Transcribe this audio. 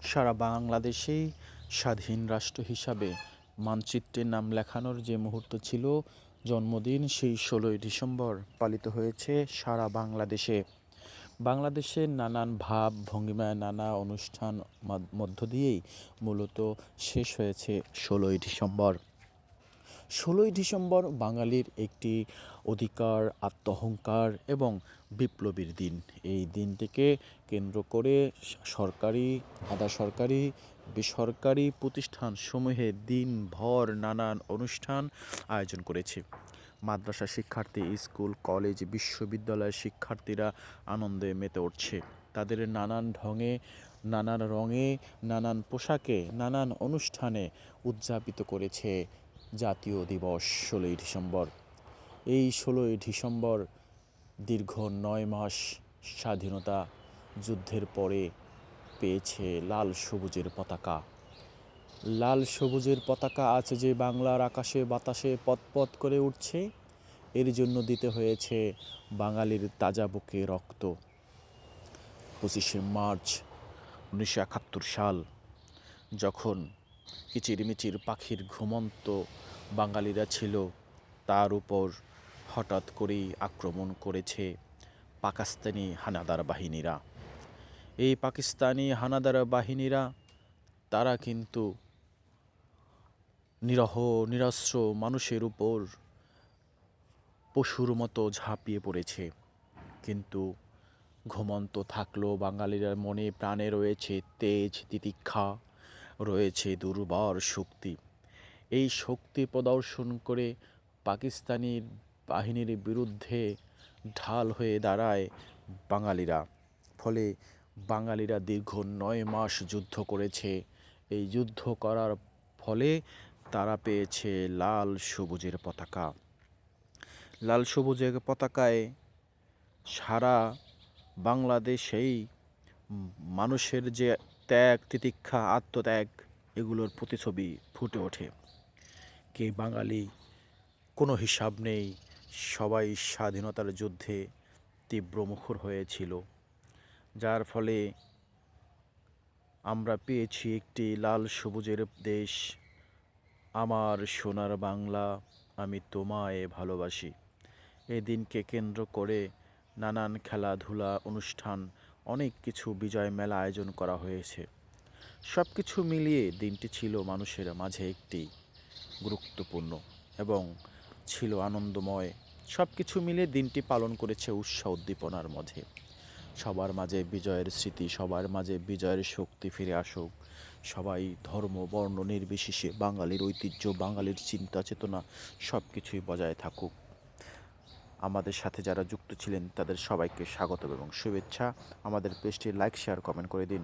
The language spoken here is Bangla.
সারা বাংলাদেশেই স্বাধীন রাষ্ট্র হিসাবে মানচিত্রে নাম লেখানোর যে মুহূর্ত ছিল, জন্মদিন সেই ১৬ই ডিসেম্বর পালিত হয়েছে সারা বাংলাদেশে। বাংলাদেশের নানান ভাব ভঙ্গিমায় নানা অনুষ্ঠান মধ্য দিয়েই মূলত শেষ হয়েছে ১৬ই ডিসেম্বর। ১৬ই ডিসেম্বর বাঙালির একটি অধিকার, আত্মঅহংকার এবং বিপ্লবীর দিন। এই দিনটিকে কেন্দ্র করে সরকারি, আধা সরকারি, বেসরকারি প্রতিষ্ঠানসমূহে দিনভর নানান অনুষ্ঠান আয়োজন করেছে। মাদ্রাসা শিক্ষার্থী, স্কুল, কলেজ, বিশ্ববিদ্যালয়ের শিক্ষার্থীরা আনন্দে মেতে উঠছে। তাদের নানান ঢঙে, নানান রঙে, নানান পোশাকে, নানান অনুষ্ঠানে উদযাপিত করেছে জাতীয় দিবস ১৬ই ডিসেম্বর। এই ১৬ই ডিসেম্বর দীর্ঘ ৯ মাস স্বাধীনতা যুদ্ধের পরে পেয়েছে লাল সবুজের পতাকা। লাল সবুজের পতাকা আছে যে বাংলার আকাশে বাতাসে পতপত করে উঠছে, এর জন্য দিতে হয়েছে বাঙালির তাজা বুকে রক্ত। ২৫শে মার্চ ১৯৭১ সাল, যখন কিচিরমিচির পাখির ঘুমন্ত বাঙালিরা ছিল, তার উপর হঠাৎ করেই আক্রমণ করেছে পাকিস্তানি হানাদার বাহিনীরা। এই পাকিস্তানি হানাদার বাহিনীরা তারা কিন্তু নিরহ নিরস্ত্র মানুষের উপর পশুর মতো ঝাঁপিয়ে পড়েছে। কিন্তু ঘুমন্ত থাকলেও বাঙালির মনে প্রাণে রয়েছে তেজ, তিতিক্ষা, রয়েছে দুর্বার শক্তি। এই শক্তি প্রদর্শন করে পাকিস্তানি বাহিনীর বিরুদ্ধে ঢাল হয়ে দাঁড়ায় বাঙালিরা। ফলে বাঙালিরা দীর্ঘ ৯ মাস যুদ্ধ করেছে। এই যুদ্ধ করার ফলে তারা পেয়েছে লাল সবুজের পতাকা। লাল সবুজের পতাকায় সারা বাংলাদেশেই মানুষের যে ত্যাগ, তিতিক্ষা, আত্মত্যাগ, এগুলোর প্রতিছবি ফুটে ওঠে। কে বাঙালি কোনো হিসাব নেই, সবাই স্বাধীনতার যুদ্ধে তীব্র মুখর হয়েছিল, যার ফলে আমরা পেয়েছি একটি লাল সবুজের দেশ। আমার সোনার বাংলা, আমি তোমায় ভালোবাসি। এই দিনকে কেন্দ্র করে নানান খেলাধুলা, অনুষ্ঠান, অনেক কিছু, বিজয় মেলা আয়োজন করা হয়েছে। সব কিছু মিলিয়ে দিনটি ছিল মানুষের মাঝে একটি গুরুত্বপূর্ণ এবং ছিল আনন্দময়। সব কিছু মিলে দিনটি পালন করেছে উৎসাহ উদ্দীপনার মধ্যে। সবার মাঝে বিজয়ের স্মৃতি, সবার মাঝে বিজয়ের শক্তি ফিরে আসুক। সবাই ধর্ম বর্ণ নির্বিশেষে বাঙালির ঐতিহ্য, বাঙালির চিন্তা চেতনা সব কিছুই বজায় থাকুক। আমাদের সাথে যারা যুক্ত ছিলেন তাদের সবাইকে স্বাগত এবং শুভেচ্ছা। আমাদের পেজটি লাইক, শেয়ার, কমেন্ট করে দিন।